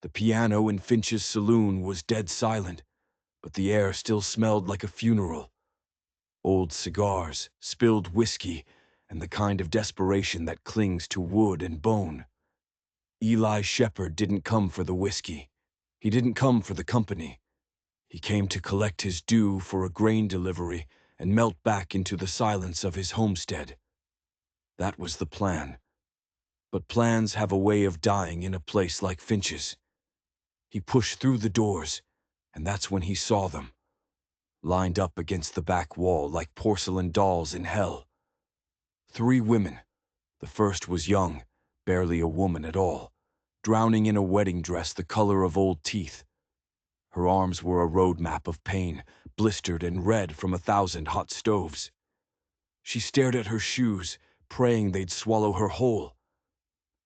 The piano in Finch's saloon was dead silent, but the air still smelled like a funeral. Old cigars, spilled whiskey, and the kind of desperation that clings to wood and bone. Eli Shepherd didn't come for the whiskey. He didn't come for the company. He came to collect his due for a grain delivery and melt back into the silence of his homestead. That was the plan. But plans have a way of dying in a place like Finch's. He pushed through the doors, and that's when he saw them, lined up against the back wall like porcelain dolls in hell. 3 women. The first was young, barely a woman at all, drowning in a wedding dress the color of old teeth. Her arms were a road map of pain, blistered and red from 1,000 hot stoves. She stared at her shoes, praying they'd swallow her whole.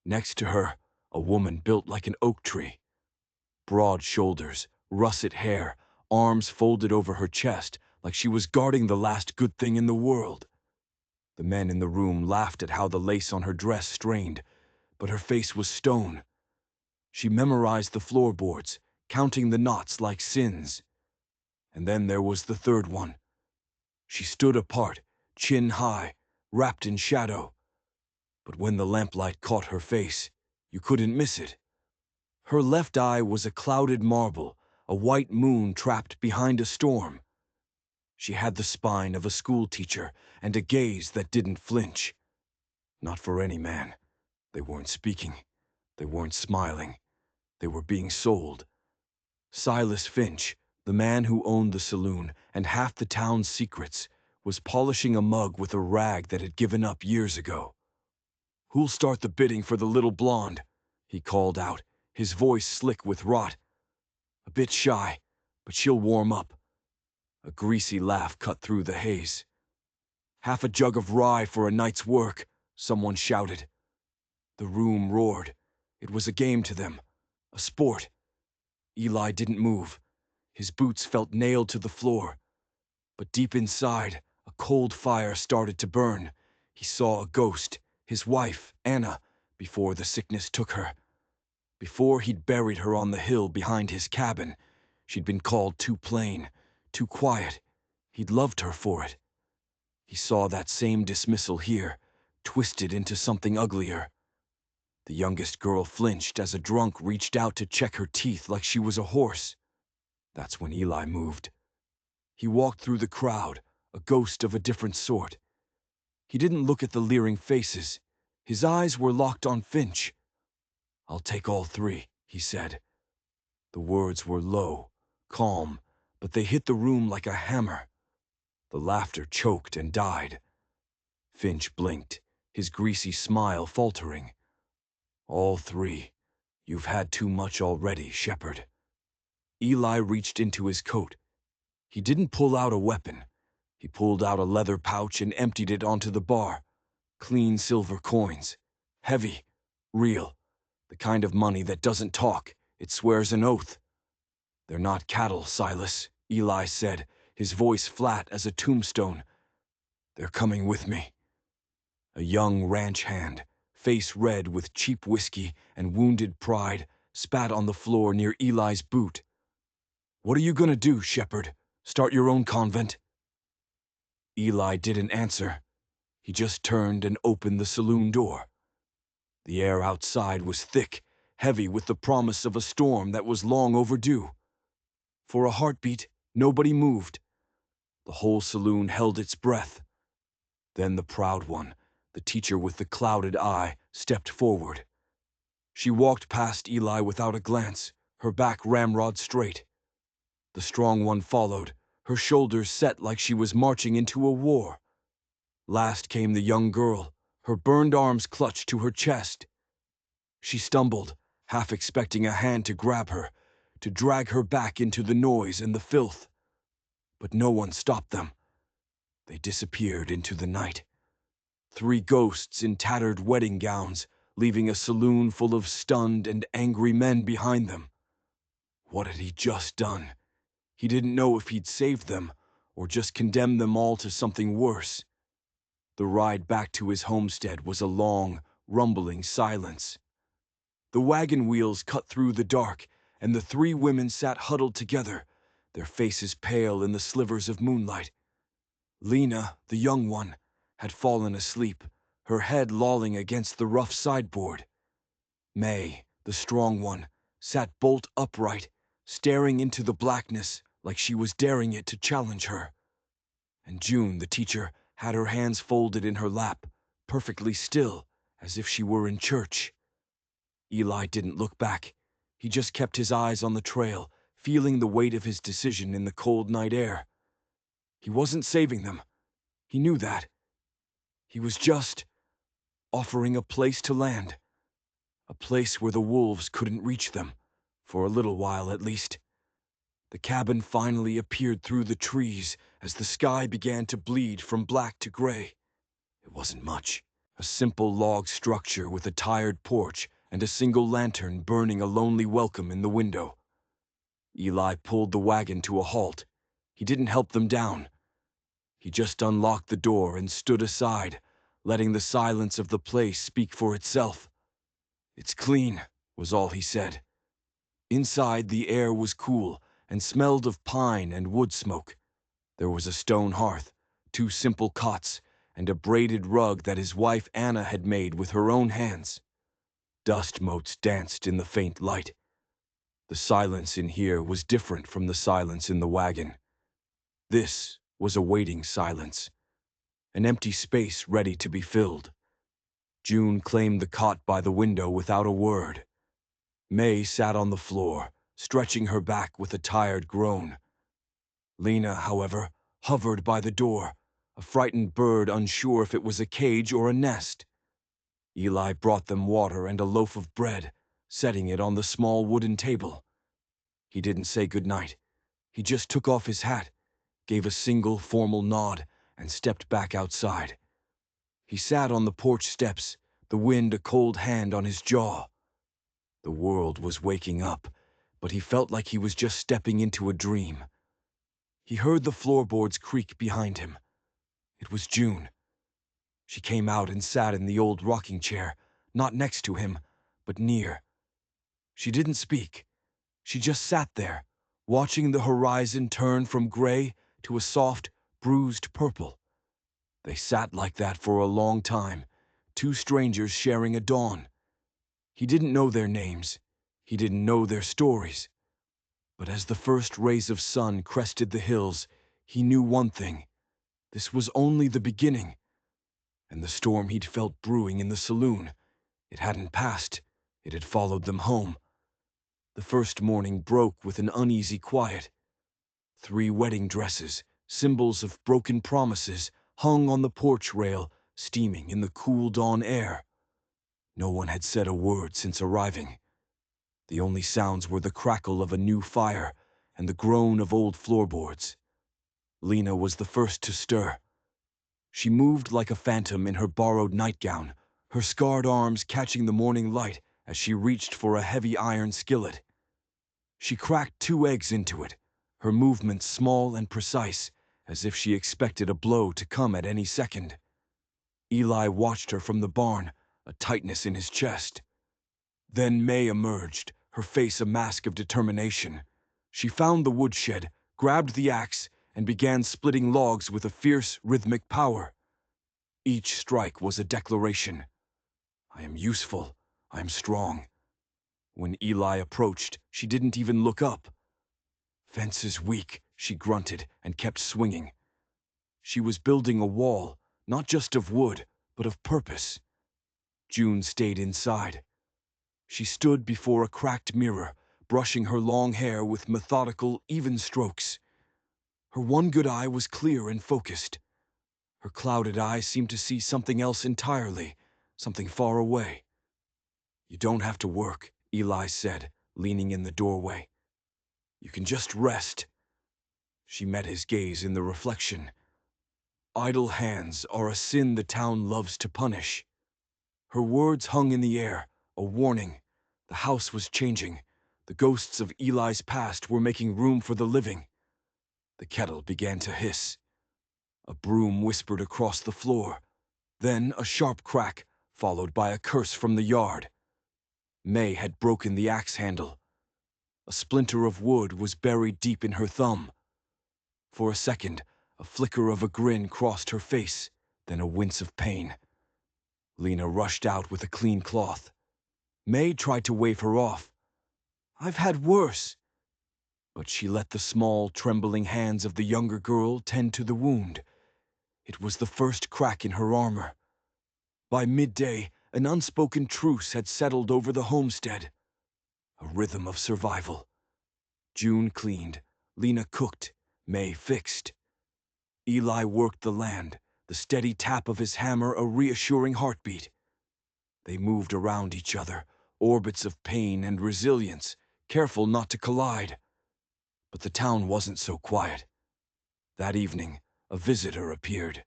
Next to her, a woman built like an oak tree. Broad shoulders, russet hair, arms folded over her chest like she was guarding the last good thing in the world. The men in the room laughed at how the lace on her dress strained, but her face was stone. She memorized the floorboards, counting the knots like sins. And then there was the third one. She stood apart, chin high, wrapped in shadow. But when the lamplight caught her face, you couldn't miss it. Her left eye was a clouded marble, a white moon trapped behind a storm. She had the spine of a schoolteacher and a gaze that didn't flinch. Not for any man. They weren't speaking. They weren't smiling. They were being sold. Silas Finch, the man who owned the saloon and half the town's secrets, was polishing a mug with a rag that had given up years ago. "Who'll start the bidding for the little blonde?" he called out, his voice slick with rot. "A bit shy, but she'll warm up." A greasy laugh cut through the haze. "Half a jug of rye for a night's work," someone shouted. The room roared. It was a game to them, a sport. Eli didn't move. His boots felt nailed to the floor. But deep inside, a cold fire started to burn. He saw a ghost, his wife, Anna, before the sickness took her. Before he'd buried her on the hill behind his cabin, she'd been called too plain, too quiet. He'd loved her for it. He saw that same dismissal here, twisted into something uglier. The youngest girl flinched as a drunk reached out to check her teeth like she was a horse. That's when Eli moved. He walked through the crowd, a ghost of a different sort. He didn't look at the leering faces. His eyes were locked on Finch. "I'll take all 3, he said. The words were low, calm, but they hit the room like a hammer. The laughter choked and died. Finch blinked, his greasy smile faltering. "All 3. You've had too much already, Shepherd." Eli reached into his coat. He didn't pull out a weapon. He pulled out a leather pouch and emptied it onto the bar. Clean silver coins. Heavy. Real. The kind of money that doesn't talk. It swears an oath. "They're not cattle, Silas," Eli said, his voice flat as a tombstone. "They're coming with me." A young ranch hand, face red with cheap whiskey and wounded pride, spat on the floor near Eli's boot. "What are you gonna do, Shepherd? Start your own convent?" Eli didn't answer. He just turned and opened the saloon door. The air outside was thick, heavy with the promise of a storm that was long overdue. For a heartbeat, nobody moved. The whole saloon held its breath. Then the proud one, the teacher with the clouded eye, stepped forward. She walked past Eli without a glance, her back ramrod straight. The strong one followed, her shoulders set like she was marching into a war. Last came the young girl, her burned arms clutched to her chest. She stumbled, half expecting a hand to grab her, to drag her back into the noise and the filth. But no one stopped them. They disappeared into the night. 3 ghosts in tattered wedding gowns, leaving a saloon full of stunned and angry men behind them. What had he just done? He didn't know if he'd saved them, or just condemned them all to something worse. The ride back to his homestead was a long, rumbling silence. The wagon wheels cut through the dark, and the three women sat huddled together, their faces pale in the slivers of moonlight. Lena, the young one, had fallen asleep, her head lolling against the rough sideboard. May, the strong one, sat bolt upright, staring into the blackness like she was daring it to challenge her. And June, the teacher, had her hands folded in her lap, perfectly still, as if she were in church. Eli didn't look back. He just kept his eyes on the trail, feeling the weight of his decision in the cold night air. He wasn't saving them. He knew that. He was just offering a place to land. A place where the wolves couldn't reach them, for a little while at least. The cabin finally appeared through the trees as the sky began to bleed from black to gray. It wasn't much. A simple log structure with a tired porch and a single lantern burning a lonely welcome in the window. Eli pulled the wagon to a halt. He didn't help them down. He just unlocked the door and stood aside, letting the silence of the place speak for itself. "It's clean," was all he said. Inside, the air was cool and smelled of pine and wood smoke. There was a stone hearth, two simple cots, and a braided rug that his wife Anna had made with her own hands. Dust motes danced in the faint light. The silence in here was different from the silence in the wagon. This was a waiting silence, an empty space ready to be filled. June claimed the cot by the window without a word. May sat on the floor, stretching her back with a tired groan. Lena, however, hovered by the door, a frightened bird unsure if it was a cage or a nest. Eli brought them water and a loaf of bread, setting it on the small wooden table. He didn't say goodnight. He just took off his hat, gave a single formal nod, and stepped back outside. He sat on the porch steps, the wind a cold hand on his jaw. The world was waking up, but he felt like he was just stepping into a dream. He heard the floorboards creak behind him. It was June. She came out and sat in the old rocking chair, not next to him, but near. She didn't speak. She just sat there, watching the horizon turn from gray to a soft, bruised purple. They sat like that for a long time, two strangers sharing a dawn. He didn't know their names. He didn't know their stories. But as the first rays of sun crested the hills, he knew one thing. This was only the beginning. And the storm he'd felt brewing in the saloon, it hadn't passed. It had followed them home. The first morning broke with an uneasy quiet. 3 wedding dresses, symbols of broken promises, hung on the porch rail, steaming in the cool dawn air. No one had said a word since arriving. The only sounds were the crackle of a new fire and the groan of old floorboards. Lena was the first to stir. She moved like a phantom in her borrowed nightgown, her scarred arms catching the morning light as she reached for a heavy iron skillet. She cracked 2 eggs into it, her movements small and precise, as if she expected a blow to come at any second. Eli watched her from the barn, a tightness in his chest. Then May emerged, her face a mask of determination. She found the woodshed, grabbed the axe, and began splitting logs with a fierce, rhythmic power. Each strike was a declaration. I am useful. I am strong. When Eli approached, she didn't even look up. Fence is weak, she grunted and kept swinging. She was building a wall, not just of wood, but of purpose. June stayed inside. She stood before a cracked mirror, brushing her long hair with methodical, even strokes. Her one good eye was clear and focused. Her clouded eyes seemed to see something else entirely, something far away. You don't have to work, Eli said, leaning in the doorway. You can just rest. She met his gaze in the reflection. Idle hands are a sin the town loves to punish. Her words hung in the air, a warning. The house was changing. The ghosts of Eli's past were making room for the living. The kettle began to hiss. A broom whispered across the floor. Then a sharp crack, followed by a curse from the yard. May had broken the axe handle. A splinter of wood was buried deep in her thumb. For a second, a flicker of a grin crossed her face, then a wince of pain. Lena rushed out with a clean cloth. May tried to wave her off. "I've had worse." But she let the small, trembling hands of the younger girl tend to the wound. It was the first crack in her armor. By midday, an unspoken truce had settled over the homestead. A rhythm of survival. June cleaned, Lena cooked, May fixed. Eli worked the land, the steady tap of his hammer a reassuring heartbeat. They moved around each other, orbits of pain and resilience, careful not to collide. But the town wasn't so quiet. That evening, a visitor appeared.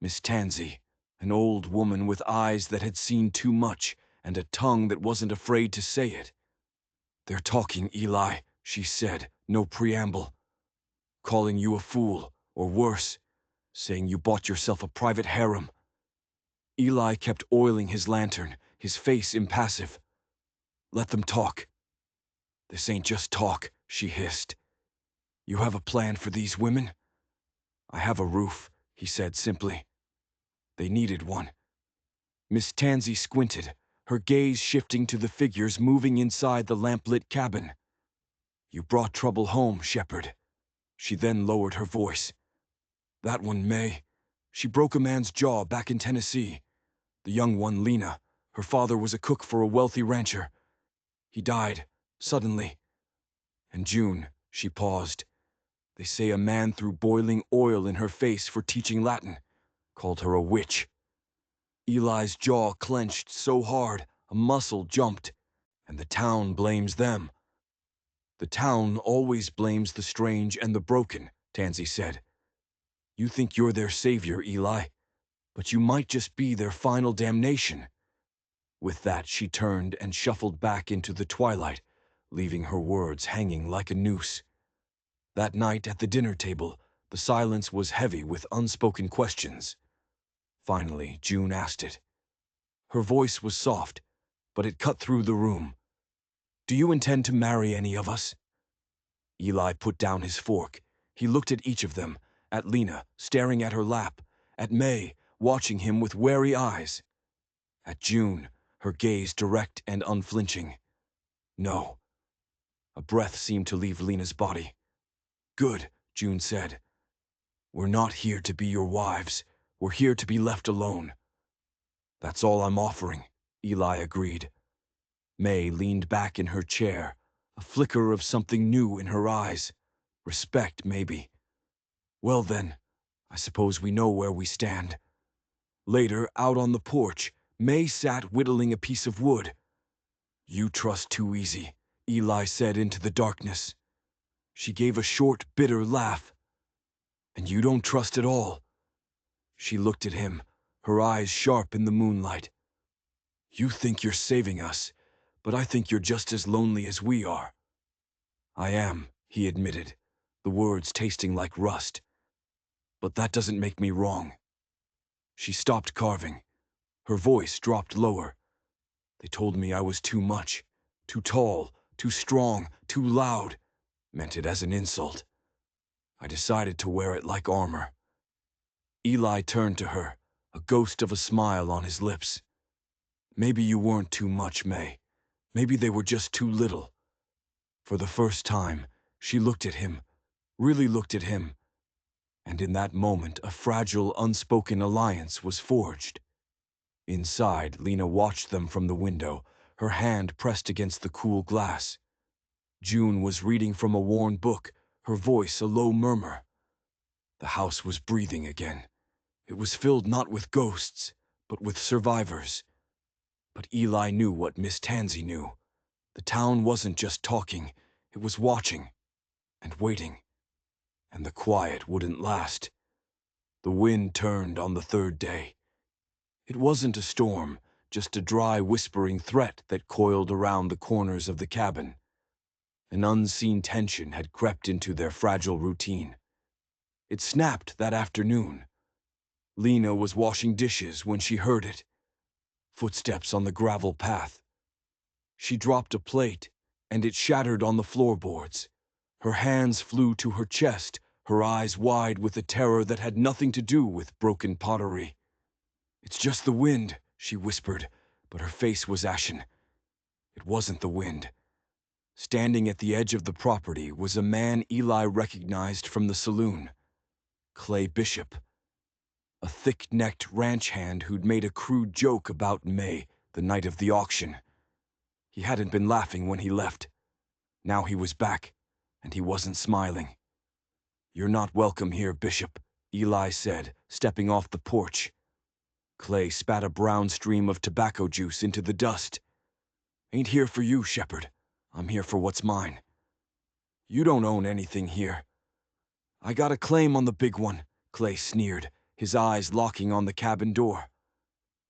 Miss Tansy, an old woman with eyes that had seen too much and a tongue that wasn't afraid to say it. "They're talking, Eli," she said, no preamble. "Calling you a fool, or worse, saying you bought yourself a private harem." Eli kept oiling his lantern, his face impassive. "Let them talk." "This ain't just talk," she hissed. "You have a plan for these women?" "I have a roof," he said simply. They needed one. Miss Tansy squinted, her gaze shifting to the figures moving inside the lamplit cabin. "You brought trouble home, Shepherd." She then lowered her voice. "That one, May. She broke a man's jaw back in Tennessee. The young one, Lena. Her father was a cook for a wealthy rancher. He died, suddenly. And June," she paused. "They say a man threw boiling oil in her face for teaching Latin. Called her a witch." Eli's jaw clenched so hard, a muscle jumped. "And the town blames them." "The town always blames the strange and the broken," Tansy said. "You think you're their savior, Eli, but you might just be their final damnation." With that, she turned and shuffled back into the twilight, leaving her words hanging like a noose. That night at the dinner table, the silence was heavy with unspoken questions. Finally, June asked it. Her voice was soft, but it cut through the room. "Do you intend to marry any of us?" Eli put down his fork. He looked at each of them, at Lena, staring at her lap, at May, watching him with wary eyes, at June, her gaze direct and unflinching. "No." A breath seemed to leave Lena's body. "Good," June said. "We're not here to be your wives. We're here to be left alone." "That's all I'm offering," Eli agreed. May leaned back in her chair, a flicker of something new in her eyes. Respect, maybe. "Well then, I suppose we know where we stand." Later, out on the porch, May sat whittling a piece of wood. "You trust too easy," Eli said into the darkness. She gave a short, bitter laugh. "And you don't trust at all." She looked at him, her eyes sharp in the moonlight. "You think you're saving us, but I think you're just as lonely as we are." "I am," he admitted, the words tasting like rust. "But that doesn't make me wrong." She stopped carving. Her voice dropped lower. "They told me I was too much, too tall, too strong, too loud. Meant it as an insult. I decided to wear it like armor." Eli turned to her, a ghost of a smile on his lips. "Maybe you weren't too much, May. Maybe they were just too little." For the first time, she looked at him, really looked at him, and in that moment a fragile, unspoken alliance was forged. Inside, Lena watched them from the window, her hand pressed against the cool glass. June was reading from a worn book, her voice a low murmur. The house was breathing again. It was filled not with ghosts, but with survivors. But Eli knew what Miss Tansy knew. The town wasn't just talking, it was watching and waiting. And the quiet wouldn't last. The wind turned on the third day. It wasn't a storm, just a dry, whispering threat that coiled around the corners of the cabin. An unseen tension had crept into their fragile routine. It snapped that afternoon. Lena was washing dishes when she heard it. Footsteps on the gravel path. She dropped a plate, and it shattered on the floorboards. Her hands flew to her chest, her eyes wide with a terror that had nothing to do with broken pottery. "It's just the wind," she whispered, but her face was ashen. It wasn't the wind. Standing at the edge of the property was a man Eli recognized from the saloon. Clay Bishop. A thick-necked ranch hand who'd made a crude joke about May the night of the auction. He hadn't been laughing when he left. Now he was back, and he wasn't smiling. "You're not welcome here, Bishop," Eli said, stepping off the porch. Clay spat a brown stream of tobacco juice into the dust. "Ain't here for you, Shepherd. I'm here for what's mine." "You don't own anything here." "I got a claim on the big one," Clay sneered, his eyes locking on the cabin door.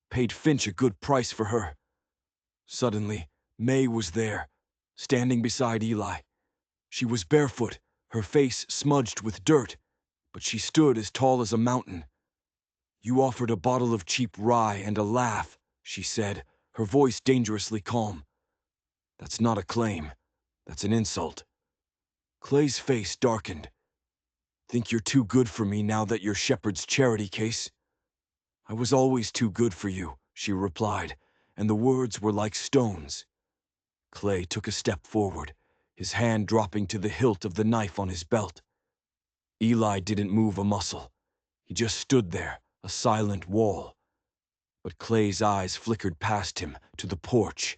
"Paid Finch a good price for her." Suddenly, May was there, standing beside Eli. She was barefoot, her face smudged with dirt, but she stood as tall as a mountain. "You offered a bottle of cheap rye and a laugh," she said, her voice dangerously calm. "That's not a claim. That's an insult." Clay's face darkened. "Think you're too good for me now that you're Shepherd's charity case?" "I was always too good for you," she replied, and the words were like stones. Clay took a step forward, his hand dropping to the hilt of the knife on his belt. Eli didn't move a muscle. He just stood there, a silent wall. But Clay's eyes flickered past him, to the porch,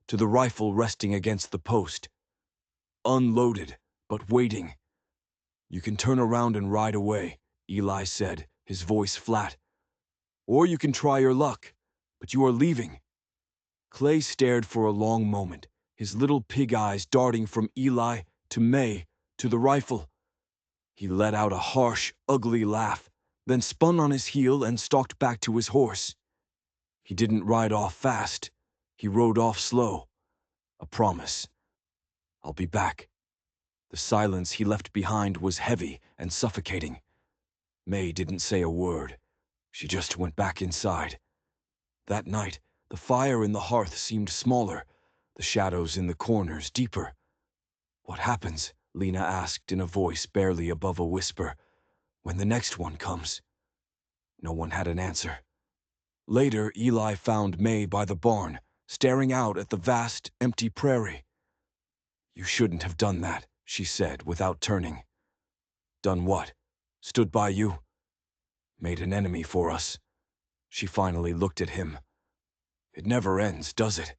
to the rifle resting against the post. Unloaded, but waiting. "You can turn around and ride away," Eli said, his voice flat. "Or you can try your luck, but you are leaving." Clay stared for a long moment, his little pig eyes darting from Eli to May to the rifle. He let out a harsh, ugly laugh, then spun on his heel and stalked back to his horse. He didn't ride off fast. He rode off slow. A promise. "I'll be back." The silence he left behind was heavy and suffocating. May didn't say a word. She just went back inside. That night, the fire in the hearth seemed smaller, the shadows in the corners deeper. "What happens?" Lena asked in a voice barely above a whisper. "When the next one comes?" No one had an answer. Later, Eli found May by the barn, staring out at the vast, empty prairie. "You shouldn't have done that," she said without turning. "Done what? Stood by you? Made an enemy for us." She finally looked at him. "It never ends, does it?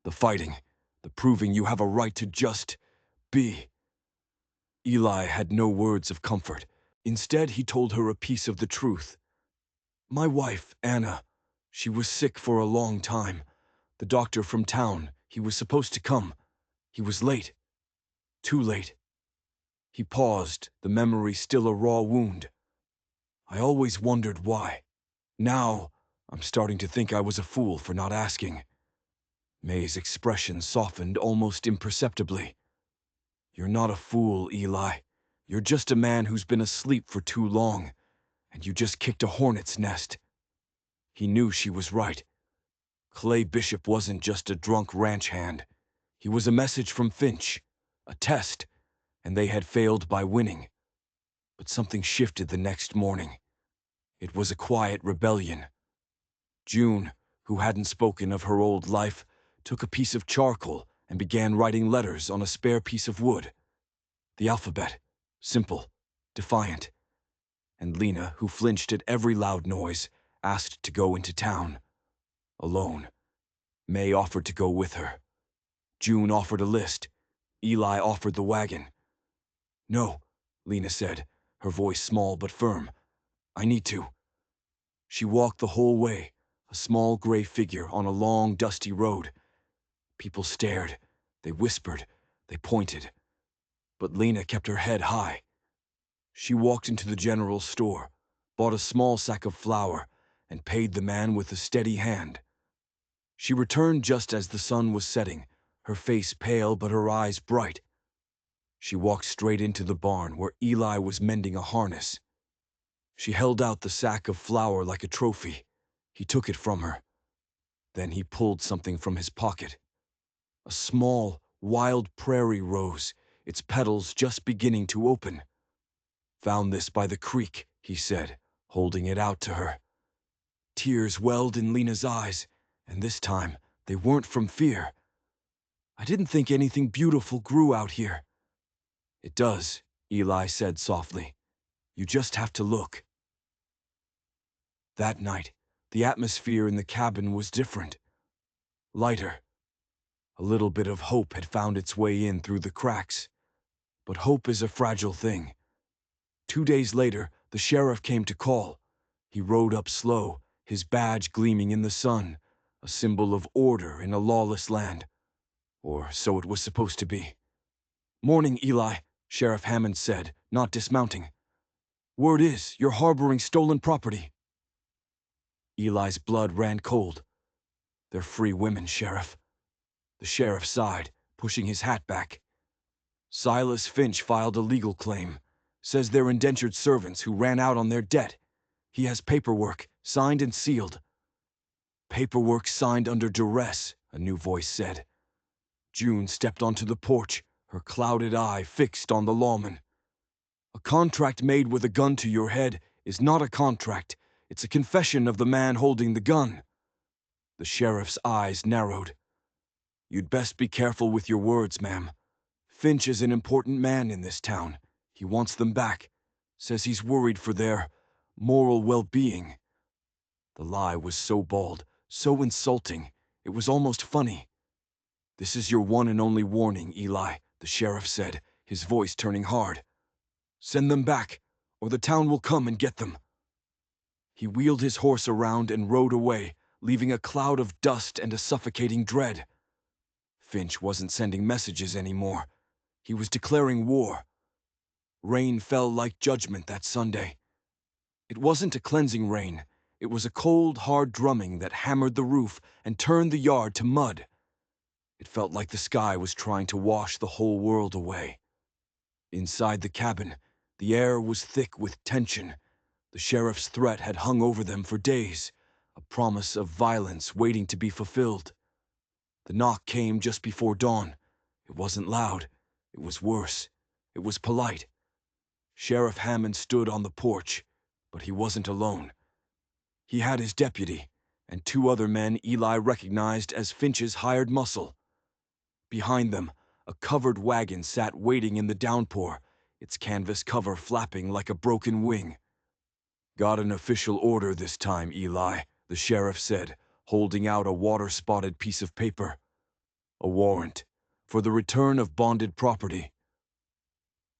The fighting, the proving you have a right to just be." Eli had no words of comfort. Instead, he told her a piece of the truth. "My wife, Anna, she was sick for a long time. The doctor from town, he was supposed to come. He was late. Too late." He paused, the memory still a raw wound. "I always wondered why. Now, I'm starting to think I was a fool for not asking." May's expression softened almost imperceptibly. "You're not a fool, Eli. You're just a man who's been asleep for too long, and you just kicked a hornet's nest." He knew she was right. Clay Bishop wasn't just a drunk ranch hand. He was a message from Finch, a test, and they had failed by winning. But something shifted the next morning. It was a quiet rebellion. June, who hadn't spoken of her old life, took a piece of charcoal and began writing letters on a spare piece of wood. The alphabet, simple, defiant. And Lena, who flinched at every loud noise, asked to go into town. Alone. May offered to go with her. June offered a list. Eli offered the wagon. "No," Lena said, her voice small but firm. "I need to." She walked the whole way, a small gray figure on a long, dusty road. People stared. They whispered. They pointed. But Lena kept her head high. She walked into the general store, bought a small sack of flour, and paid the man with a steady hand. She returned just as the sun was setting, her face pale but her eyes bright. She walked straight into the barn where Eli was mending a harness. She held out the sack of flour like a trophy. He took it from her. Then he pulled something from his pocket. A small, wild prairie rose, its petals just beginning to open. "Found this by the creek," he said, holding it out to her. Tears welled in Lena's eyes, and this time they weren't from fear. "I didn't think anything beautiful grew out here." "It does," Eli said softly. "You just have to look." That night, the atmosphere in the cabin was different. Lighter. A little bit of hope had found its way in through the cracks. But hope is a fragile thing. 2 days later, the sheriff came to call. He rode up slow, his badge gleaming in the sun, a symbol of order in a lawless land. Or so it was supposed to be. "Morning, Eli," Sheriff Hammond said, not dismounting. "Word is, you're harboring stolen property." Eli's blood ran cold. "They're free women, Sheriff." The sheriff sighed, pushing his hat back. "Silas Finch filed a legal claim. Says they're indentured servants who ran out on their debt. He has paperwork, signed and sealed." "Paperwork signed under duress," a new voice said. June stepped onto the porch, her clouded eye fixed on the lawman. "A contract made with a gun to your head is not a contract. It's a confession of the man holding the gun." The sheriff's eyes narrowed. "You'd best be careful with your words, ma'am. Finch is an important man in this town. He wants them back. Says he's worried for their moral well-being." The lie was so bald, so insulting, it was almost funny. "This is your one and only warning, Eli," the sheriff said, his voice turning hard. "Send them back, or the town will come and get them." He wheeled his horse around and rode away, leaving a cloud of dust and a suffocating dread. Finch wasn't sending messages anymore. He was declaring war. Rain fell like judgment that Sunday. It wasn't a cleansing rain. It was a cold, hard drumming that hammered the roof and turned the yard to mud. It felt like the sky was trying to wash the whole world away. Inside the cabin, the air was thick with tension. The sheriff's threat had hung over them for days, a promise of violence waiting to be fulfilled. The knock came just before dawn. It wasn't loud. It was worse. It was polite. Sheriff Hammond stood on the porch, but he wasn't alone. He had his deputy, and 2 other men Eli recognized as Finch's hired muscle. Behind them, a covered wagon sat waiting in the downpour, its canvas cover flapping like a broken wing. "Got an official order this time, Eli," the sheriff said, holding out a water-spotted piece of paper. "A warrant for the return of bonded property."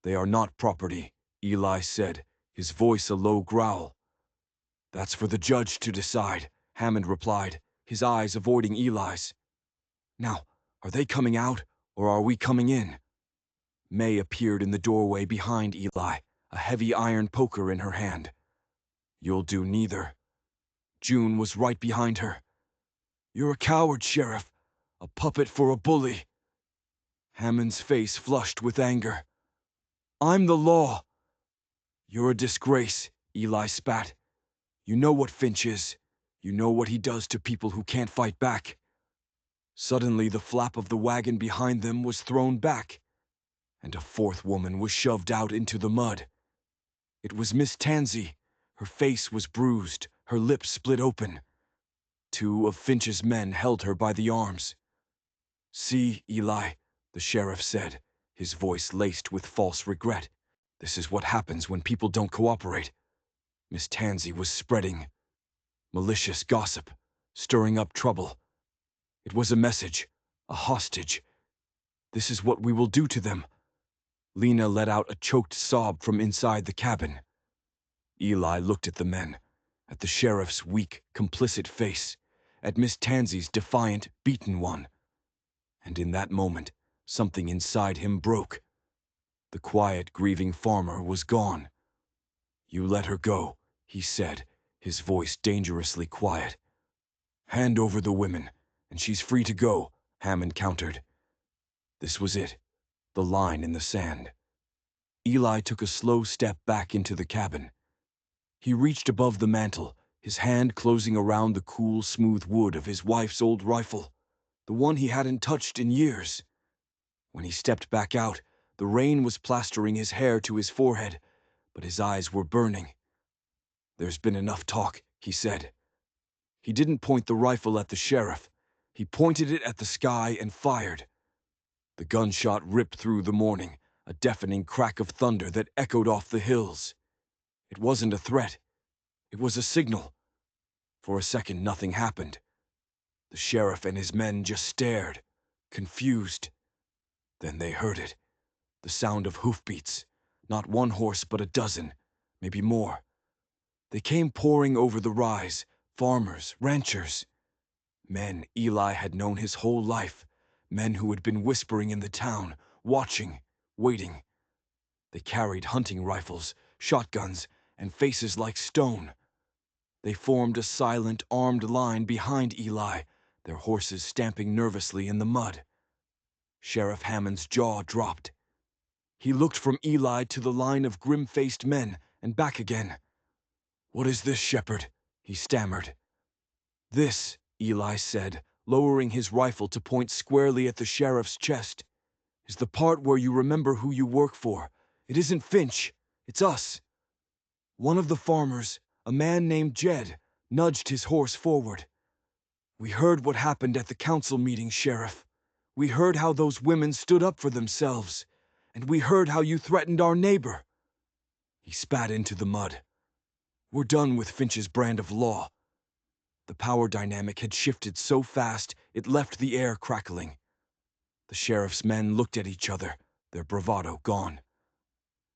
"They are not property," Eli said, his voice a low growl. "That's for the judge to decide," Hammond replied, his eyes avoiding Eli's. "Now, are they coming out, or are we coming in?" May appeared in the doorway behind Eli, a heavy iron poker in her hand. "You'll do neither." June was right behind her. "You're a coward, Sheriff. A puppet for a bully." Hammond's face flushed with anger. "I'm the law." "You're a disgrace," Eli spat. "You know what Finch is. You know what he does to people who can't fight back." Suddenly the flap of the wagon behind them was thrown back, and a 4th woman was shoved out into the mud. It was Miss Tansey. Her face was bruised, her lips split open. 2 of Finch's men held her by the arms. "See, Eli," the sheriff said, his voice laced with false regret. "This is what happens when people don't cooperate." Miss Tansey was spreading malicious gossip, stirring up trouble. It was a message, a hostage. "This is what we will do to them." Lena let out a choked sob from inside the cabin. Eli looked at the men, at the sheriff's weak, complicit face, at Miss Tansey's defiant, beaten one. And in that moment, something inside him broke. The quiet, grieving farmer was gone. "You let her go," he said, his voice dangerously quiet. "Hand over the women, and she's free to go," Hammond countered. This was it, the line in the sand. Eli took a slow step back into the cabin. He reached above the mantel, his hand closing around the cool, smooth wood of his wife's old rifle. the one he hadn't touched in years. When he stepped back out, the rain was plastering his hair to his forehead, but his eyes were burning. "There's been enough talk," he said. He didn't point the rifle at the sheriff. He pointed it at the sky and fired. The gunshot ripped through the morning, a deafening crack of thunder that echoed off the hills. It wasn't a threat. It was a signal. For a second, nothing happened. The sheriff and his men just stared, confused. Then they heard it. The sound of hoofbeats. Not one horse, but a dozen, maybe more. They came pouring over the rise, farmers, ranchers. Men Eli had known his whole life, men who had been whispering in the town, watching, waiting. They carried hunting rifles, shotguns, and faces like stone. They formed a silent, armed line behind Eli, their horses stamping nervously in the mud. Sheriff Hammond's jaw dropped. He looked from Eli to the line of grim-faced men and back again. "What is this, Shepherd?" he stammered. "This," Eli said, lowering his rifle to point squarely at the sheriff's chest, "is the part where you remember who you work for. It isn't Finch. It's us." One of the farmers, a man named Jed, nudged his horse forward. "We heard what happened at the council meeting, Sheriff. We heard how those women stood up for themselves. And we heard how you threatened our neighbor." He spat into the mud. "We're done with Finch's brand of law." The power dynamic had shifted so fast it left the air crackling. The sheriff's men looked at each other, their bravado gone.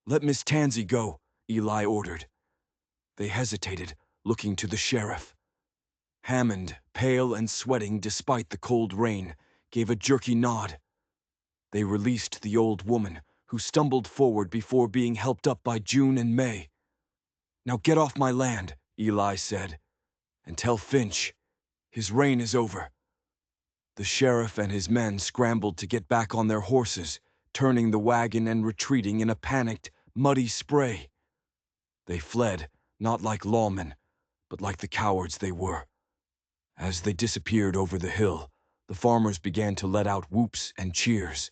"Let Miss Tansey go," Eli ordered. They hesitated, looking to the sheriff. Hammond, pale and sweating despite the cold rain, gave a jerky nod. They released the old woman, who stumbled forward before being helped up by June and May. "Now get off my land," Eli said, "and tell Finch. His reign is over." The sheriff and his men scrambled to get back on their horses, turning the wagon and retreating in a panicked, muddy spray. They fled, not like lawmen, but like the cowards they were. As they disappeared over the hill, the farmers began to let out whoops and cheers.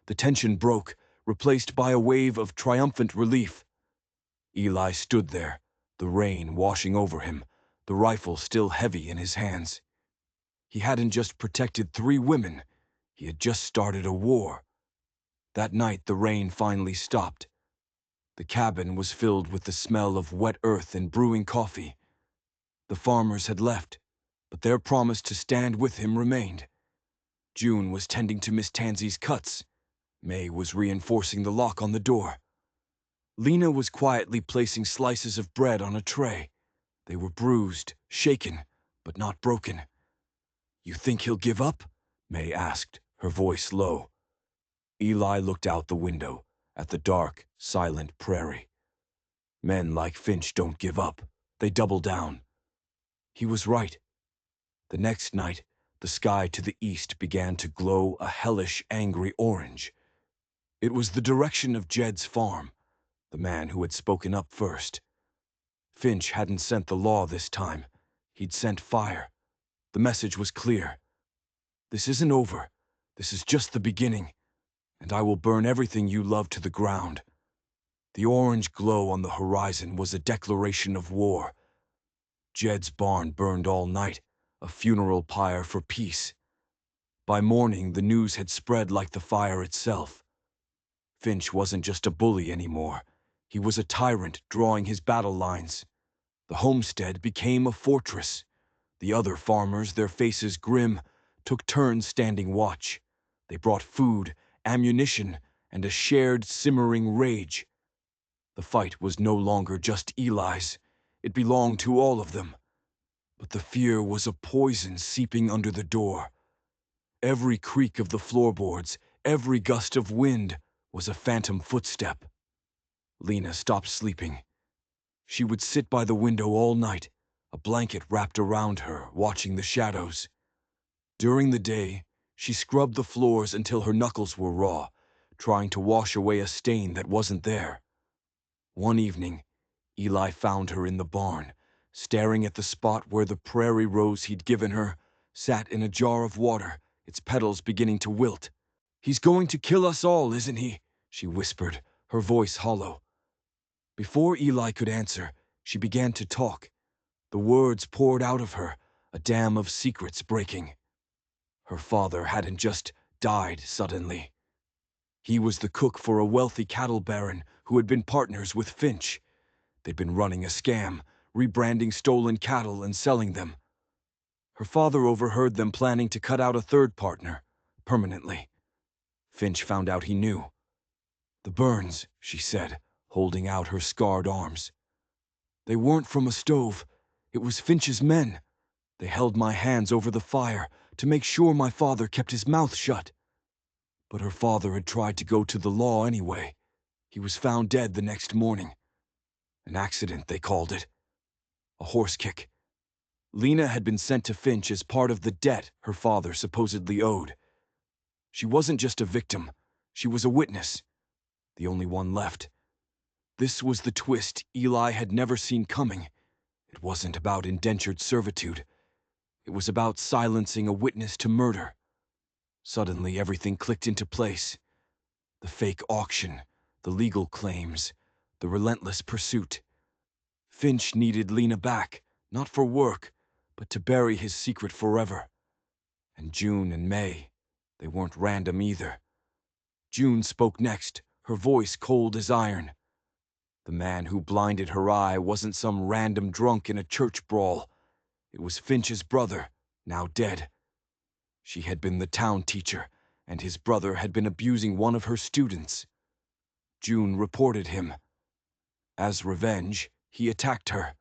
The tension broke, replaced by a wave of triumphant relief. Eli stood there, the rain washing over him, the rifle still heavy in his hands. He hadn't just protected 3 women, he had just started a war. That night the rain finally stopped. The cabin was filled with the smell of wet earth and brewing coffee. The farmers had left, but their promise to stand with him remained. June was tending to Miss Tansey's cuts. May was reinforcing the lock on the door. Lena was quietly placing slices of bread on a tray. They were bruised, shaken, but not broken. "You think he'll give up?" May asked, her voice low. Eli looked out the window, at the dark, silent prairie. "Men like Finch don't give up. They double down." He was right. The next night, the sky to the east began to glow a hellish, angry orange. It was the direction of Jed's farm, the man who had spoken up first. Finch hadn't sent the law this time. He'd sent fire. The message was clear. "This isn't over. This is just the beginning. And I will burn everything you love to the ground." The orange glow on the horizon was a declaration of war. Jed's barn burned all night, a funeral pyre for peace. By morning, the news had spread like the fire itself. Finch wasn't just a bully anymore. He was a tyrant drawing his battle lines. The homestead became a fortress. The other farmers, their faces grim, took turns standing watch. They brought food, ammunition, and a shared simmering rage. The fight was no longer just Eli's. It belonged to all of them. But the fear was a poison seeping under the door. Every creak of the floorboards, every gust of wind was a phantom footstep. Lena stopped sleeping. She would sit by the window all night, a blanket wrapped around her, watching the shadows. During the day, she scrubbed the floors until her knuckles were raw, trying to wash away a stain that wasn't there. One evening, Eli found her in the barn, staring at the spot where the prairie rose he'd given her sat in a jar of water, its petals beginning to wilt. "He's going to kill us all, isn't he?" she whispered, her voice hollow. Before Eli could answer, she began to talk. The words poured out of her, a dam of secrets breaking. Her father hadn't just died suddenly. He was the cook for a wealthy cattle baron who had been partners with Finch. They'd been running a scam, rebranding stolen cattle and selling them. Her father overheard them planning to cut out a third partner, permanently. Finch found out he knew. "The burns," she said, holding out her scarred arms. "They weren't from a stove. It was Finch's men. They held my hands over the fire to make sure my father kept his mouth shut. But her father had tried to go to the law anyway. He was found dead the next morning. An accident, they called it. A horse kick. Lena had been sent to Finch as part of the debt her father supposedly owed. She wasn't just a victim. She was a witness. The only one left. This was the twist Eli had never seen coming. It wasn't about indentured servitude. It was about silencing a witness to murder. Suddenly, everything clicked into place. The fake auction, the legal claims, the relentless pursuit. Finch needed Lena back, not for work, but to bury his secret forever. And June and May, they weren't random either. June spoke next, her voice cold as iron. The man who blinded her eye wasn't some random drunk in a church brawl. It was Finch's brother, now dead. She had been the town teacher, and his brother had been abusing one of her students. June reported him. As revenge, he attacked her.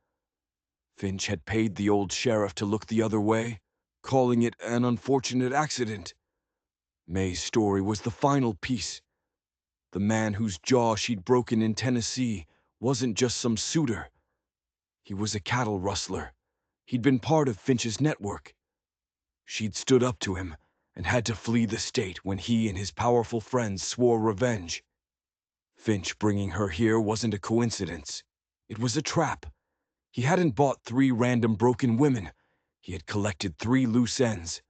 Finch had paid the old sheriff to look the other way, calling it an unfortunate accident. May's story was the final piece. The man whose jaw she'd broken in Tennessee wasn't just some suitor. He was a cattle rustler. He'd been part of Finch's network. She'd stood up to him and had to flee the state when he and his powerful friends swore revenge. Finch bringing her here wasn't a coincidence. It was a trap. He hadn't bought 3 random broken women. He had collected 3 loose ends.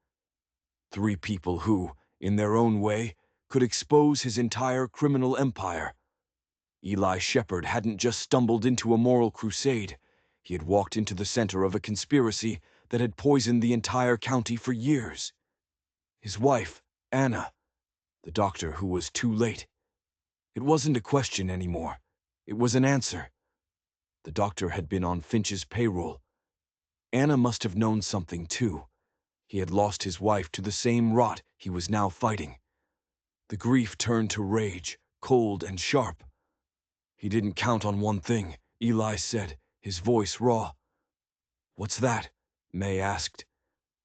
3 people who, in their own way, could expose his entire criminal empire. Eli Shepherd hadn't just stumbled into a moral crusade. He had walked into the center of a conspiracy that had poisoned the entire county for years. His wife, Anna, the doctor who was too late. It wasn't a question anymore. It was an answer. The doctor had been on Finch's payroll. Anna must have known something too. He had lost his wife to the same rot he was now fighting. The grief turned to rage, cold and sharp. "He didn't count on one thing," Eli said, his voice raw. "What's that?" May asked.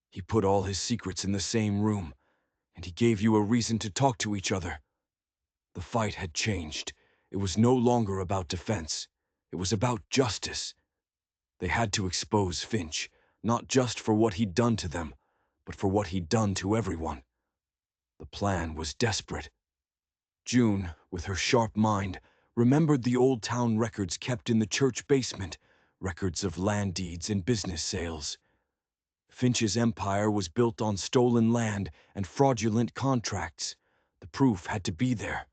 "He put all his secrets in the same room, and he gave you a reason to talk to each other." The fight had changed. It was no longer about defense. It was about justice. They had to expose Finch, not just for what he'd done to them, but for what he'd done to everyone. The plan was desperate. June, with her sharp mind, remembered the old town records kept in the church basement, records of land deeds and business sales. Finch's empire was built on stolen land and fraudulent contracts. The proof had to be there.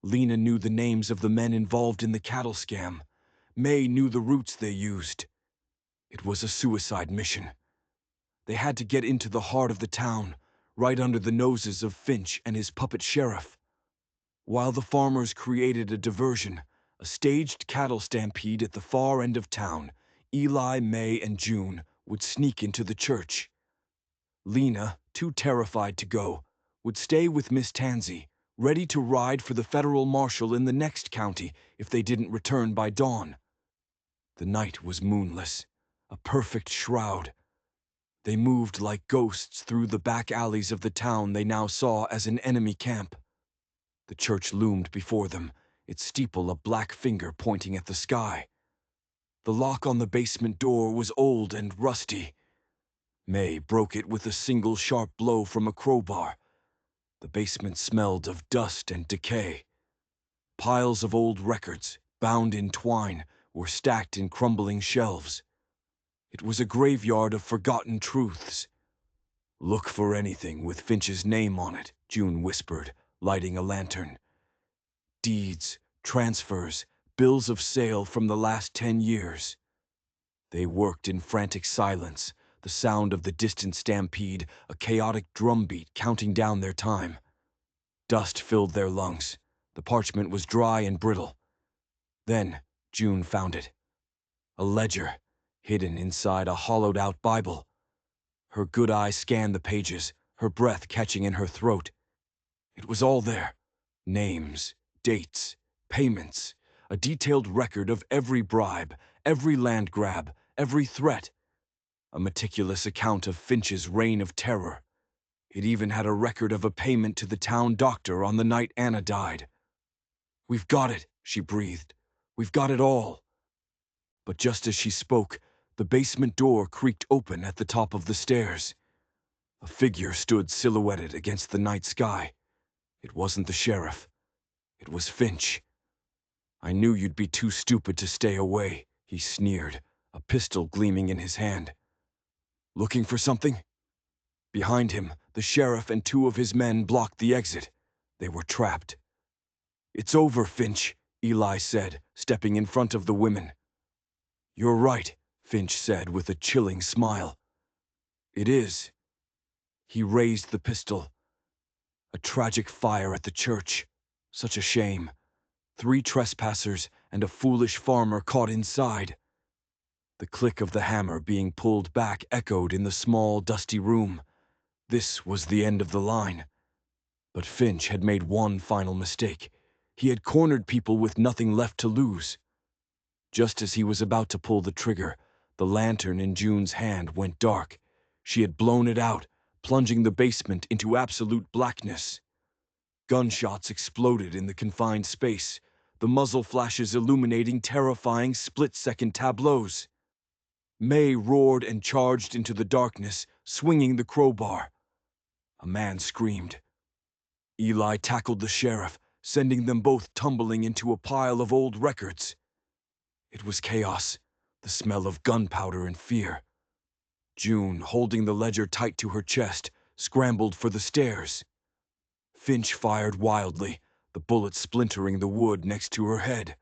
Lena knew the names of the men involved in the cattle scam. May knew the routes they used. It was a suicide mission. They had to get into the heart of the town, right under the noses of Finch and his puppet sheriff. While the farmers created a diversion, a staged cattle stampede at the far end of town, Eli, May, and June would sneak into the church. Lena, too terrified to go, would stay with Miss Tansy, ready to ride for the federal marshal in the next county if they didn't return by dawn. The night was moonless, a perfect shroud. They moved like ghosts through the back alleys of the town they now saw as an enemy camp. The church loomed before them, its steeple a black finger pointing at the sky. The lock on the basement door was old and rusty. May broke it with a single sharp blow from a crowbar. The basement smelled of dust and decay. Piles of old records, bound in twine, were stacked in crumbling shelves. It was a graveyard of forgotten truths. Look for anything with Finch's name on it, June whispered, lighting a lantern. Deeds, transfers, bills of sale from the last 10 years. They worked in frantic silence, the sound of the distant stampede, a chaotic drumbeat counting down their time. Dust filled their lungs. The parchment was dry and brittle. Then June found it. A ledger, hidden inside a hollowed-out Bible. Her good eye scanned the pages, her breath catching in her throat. It was all there. Names, dates, payments, a detailed record of every bribe, every land grab, every threat. A meticulous account of Finch's reign of terror. It even had a record of a payment to the town doctor on the night Anna died. "We've got it," she breathed. "We've got it all." But just as she spoke, the basement door creaked open at the top of the stairs. A figure stood silhouetted against the night sky. It wasn't the sheriff. It was Finch. "I knew you'd be too stupid to stay away," he sneered, a pistol gleaming in his hand. "Looking for something?" Behind him, the sheriff and two of his men blocked the exit. They were trapped. "It's over, Finch," Eli said, stepping in front of the women. "You're right," Finch said with a chilling smile. "It is." He raised the pistol. A tragic fire at the church. Such a shame. 3 trespassers and a foolish farmer caught inside. The click of the hammer being pulled back echoed in the small, dusty room. This was the end of the line. But Finch had made one final mistake. He had cornered people with nothing left to lose. Just as he was about to pull the trigger, the lantern in June's hand went dark. She had blown it out, plunging the basement into absolute blackness. Gunshots exploded in the confined space, the muzzle flashes illuminating terrifying split-second tableaus. May roared and charged into the darkness, swinging the crowbar. A man screamed. Eli tackled the sheriff, sending them both tumbling into a pile of old records. It was chaos, the smell of gunpowder and fear. June, holding the ledger tight to her chest, scrambled for the stairs. Finch fired wildly, the bullet splintering the wood next to her head.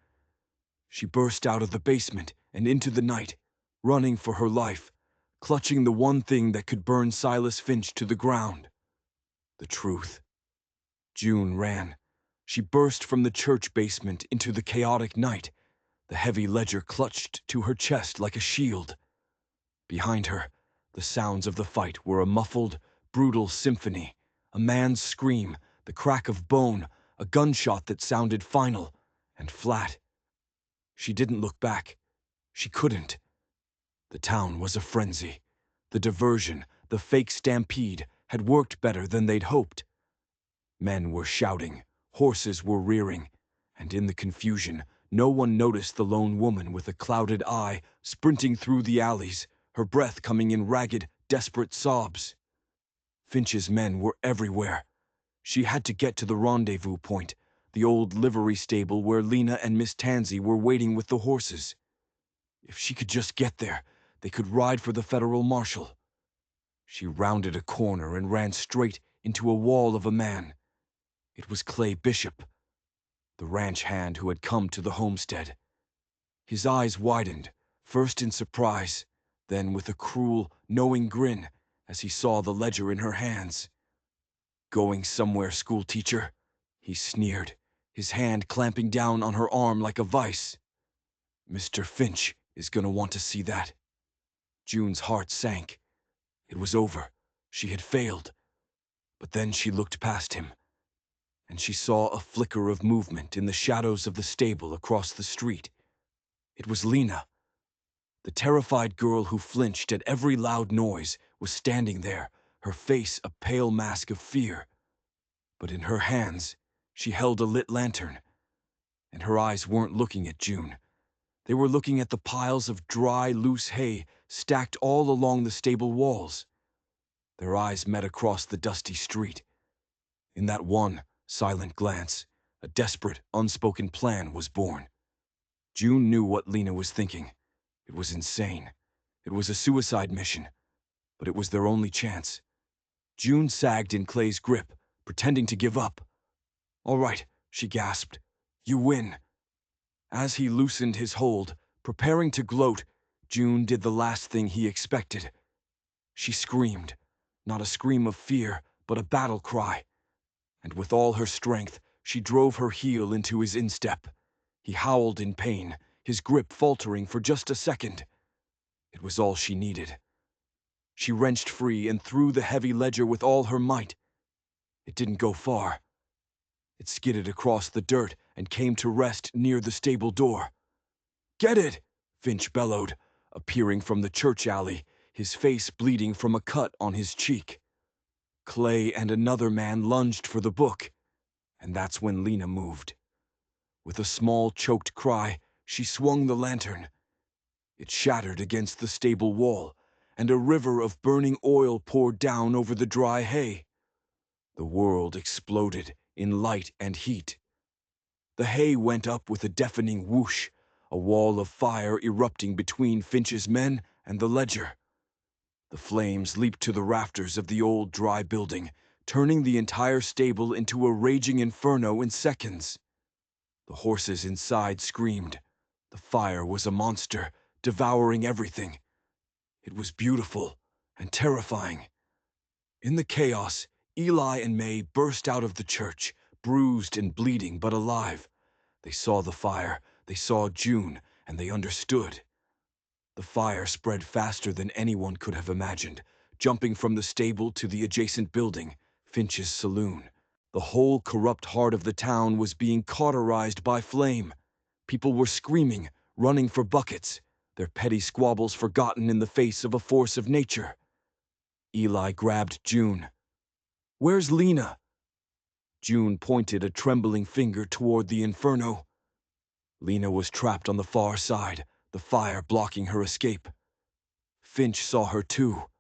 She burst out of the basement and into the night, running for her life, clutching the one thing that could burn Silas Finch to the ground. The truth. June ran. She burst from the church basement into the chaotic night, the heavy ledger clutched to her chest like a shield. Behind her, the sounds of the fight were a muffled, brutal symphony, a man's scream, the crack of bone, a gunshot that sounded final and flat. She didn't look back. She couldn't. The town was a frenzy. The diversion, the fake stampede, had worked better than they'd hoped. Men were shouting, horses were rearing, and in the confusion, no one noticed the lone woman with a clouded eye sprinting through the alleys, her breath coming in ragged, desperate sobs. Finch's men were everywhere. She had to get to the rendezvous point, the old livery stable where Lena and Miss Tansy were waiting with the horses. If she could just get there, they could ride for the federal marshal. She rounded a corner and ran straight into a wall of a man. It was Clay Bishop, the ranch hand who had come to the homestead. His eyes widened, first in surprise, then with a cruel, knowing grin as he saw the ledger in her hands. "Going somewhere, schoolteacher?" he sneered, his hand clamping down on her arm like a vice. "Mr. Finch is gonna want to see that." June's heart sank. It was over. She had failed. But then she looked past him, and she saw a flicker of movement in the shadows of the stable across the street. It was Lena. The terrified girl who flinched at every loud noise was standing there, her face a pale mask of fear. But in her hands, she held a lit lantern, and her eyes weren't looking at June. They were looking at the piles of dry, loose hay stacked all along the stable walls. Their eyes met across the dusty street. In that one silent glance, a desperate, unspoken plan was born. June knew what Lena was thinking. It was insane. It was a suicide mission, but it was their only chance. June sagged in Clay's grip, pretending to give up. "All right," she gasped. "You win." As he loosened his hold, preparing to gloat, June did the last thing he expected. She screamed, not a scream of fear, but a battle cry. And with all her strength, she drove her heel into his instep. He howled in pain, his grip faltering for just a second. It was all she needed. She wrenched free and threw the heavy ledger with all her might. It didn't go far. It skidded across the dirt and came to rest near the stable door. "Get it!" Finch bellowed, appearing from the church alley, his face bleeding from a cut on his cheek. Clay and another man lunged for the book, and that's when Lena moved. With a small, choked cry, she swung the lantern. It shattered against the stable wall, and a river of burning oil poured down over the dry hay. The world exploded in light and heat. The hay went up with a deafening whoosh, a wall of fire erupting between Finch's men and the ledger. The flames leaped to the rafters of the old dry building, turning the entire stable into a raging inferno in seconds. The horses inside screamed. The fire was a monster, devouring everything. It was beautiful and terrifying. In the chaos, Eli and May burst out of the church, bruised and bleeding but alive. They saw the fire, they saw June, and they understood. The fire spread faster than anyone could have imagined, jumping from the stable to the adjacent building, Finch's saloon. The whole corrupt heart of the town was being cauterized by flame. People were screaming, running for buckets, their petty squabbles forgotten in the face of a force of nature. Eli grabbed June. "Where's Lena?" June pointed a trembling finger toward the inferno. Lena was trapped on the far side, the fire blocking her escape. Finch saw her too.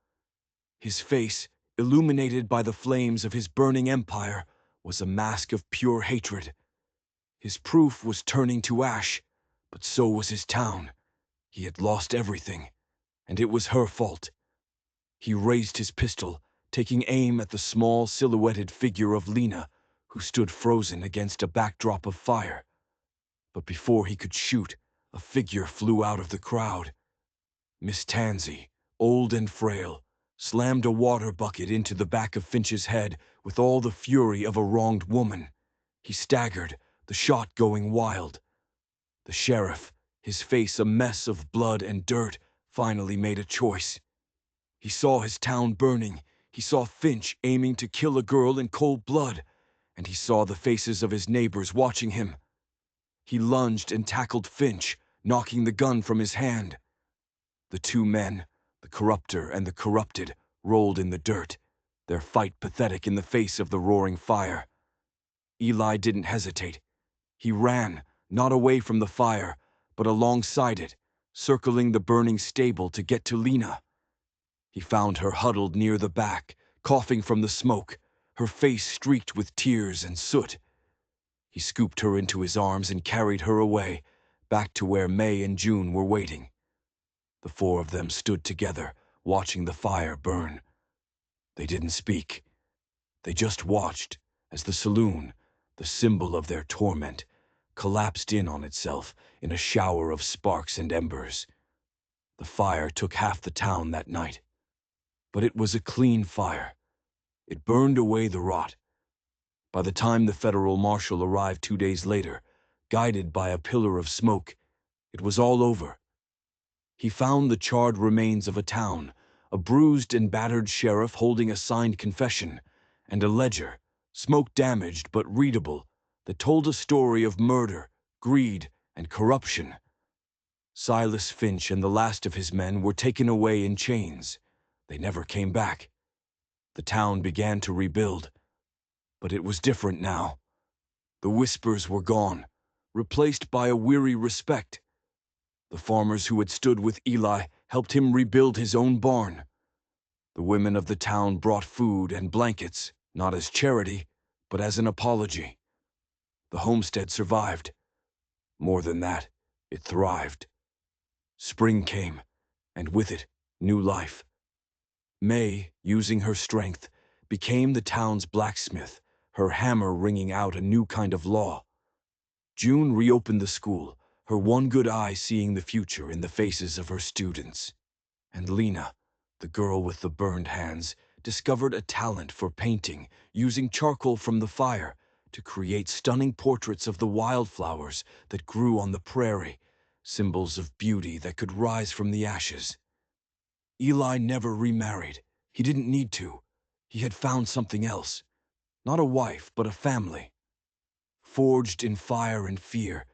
His face, illuminated by the flames of his burning empire, was a mask of pure hatred. His proof was turning to ash, but so was his town. He had lost everything, and it was her fault. He raised his pistol, taking aim at the small, silhouetted figure of Lena, who stood frozen against a backdrop of fire. But before he could shoot, a figure flew out of the crowd. Miss Tansy, old and frail, slammed a water bucket into the back of Finch's head with all the fury of a wronged woman. He staggered, the shot going wild. The sheriff, his face a mess of blood and dirt, finally made a choice. He saw his town burning, he saw Finch aiming to kill a girl in cold blood, and he saw the faces of his neighbors watching him. He lunged and tackled Finch, knocking the gun from his hand. The two men, the corrupter and the corrupted, rolled in the dirt, their fight pathetic in the face of the roaring fire. Eli didn't hesitate. He ran, not away from the fire, but alongside it, circling the burning stable to get to Lena. He found her huddled near the back, coughing from the smoke, her face streaked with tears and soot. He scooped her into his arms and carried her away, back to where May and June were waiting. The four of them stood together, watching the fire burn. They didn't speak. They just watched as the saloon, the symbol of their torment, collapsed in on itself in a shower of sparks and embers. The fire took half the town that night. But it was a clean fire. It burned away the rot. By the time the federal marshal arrived 2 days later, guided by a pillar of smoke, it was all over. He found the charred remains of a town, a bruised and battered sheriff holding a signed confession, and a ledger, smoke-damaged but readable, that told a story of murder, greed, and corruption. Silas Finch and the last of his men were taken away in chains. They never came back. The town began to rebuild. But it was different now. The whispers were gone, replaced by a weary respect. The farmers who had stood with Eli helped him rebuild his own barn. The women of the town brought food and blankets, not as charity, but as an apology. The homestead survived. More than that, it thrived. Spring came, and with it, new life. May, using her strength, became the town's blacksmith, her hammer ringing out a new kind of law. June reopened the school, her one good eye seeing the future in the faces of her students. And Lena, the girl with the burned hands, discovered a talent for painting, using charcoal from the fire to create stunning portraits of the wildflowers that grew on the prairie, symbols of beauty that could rise from the ashes. Eli never remarried. He didn't need to. He had found something else. Not a wife, but a family. Forged in fire and fear,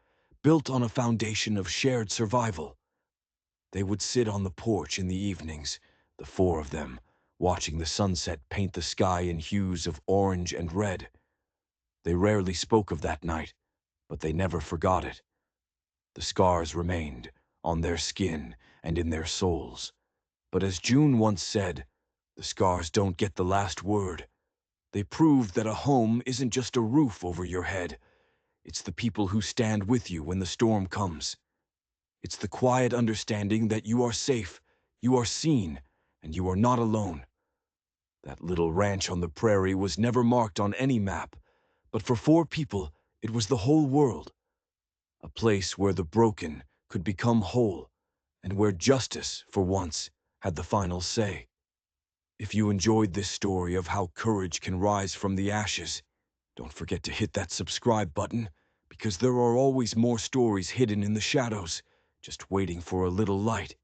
built on a foundation of shared survival. They would sit on the porch in the evenings, the four of them, watching the sunset paint the sky in hues of orange and red. They rarely spoke of that night, but they never forgot it. The scars remained, on their skin and in their souls. But as June once said, the scars don't get the last word. They prove that a home isn't just a roof over your head. It's the people who stand with you when the storm comes. It's the quiet understanding that you are safe, you are seen, and you are not alone. That little ranch on the prairie was never marked on any map, but for four people, it was the whole world. A place where the broken could become whole, and where justice, for once, had the final say. If you enjoyed this story of how courage can rise from the ashes, don't forget to hit that subscribe button, because there are always more stories hidden in the shadows, just waiting for a little light.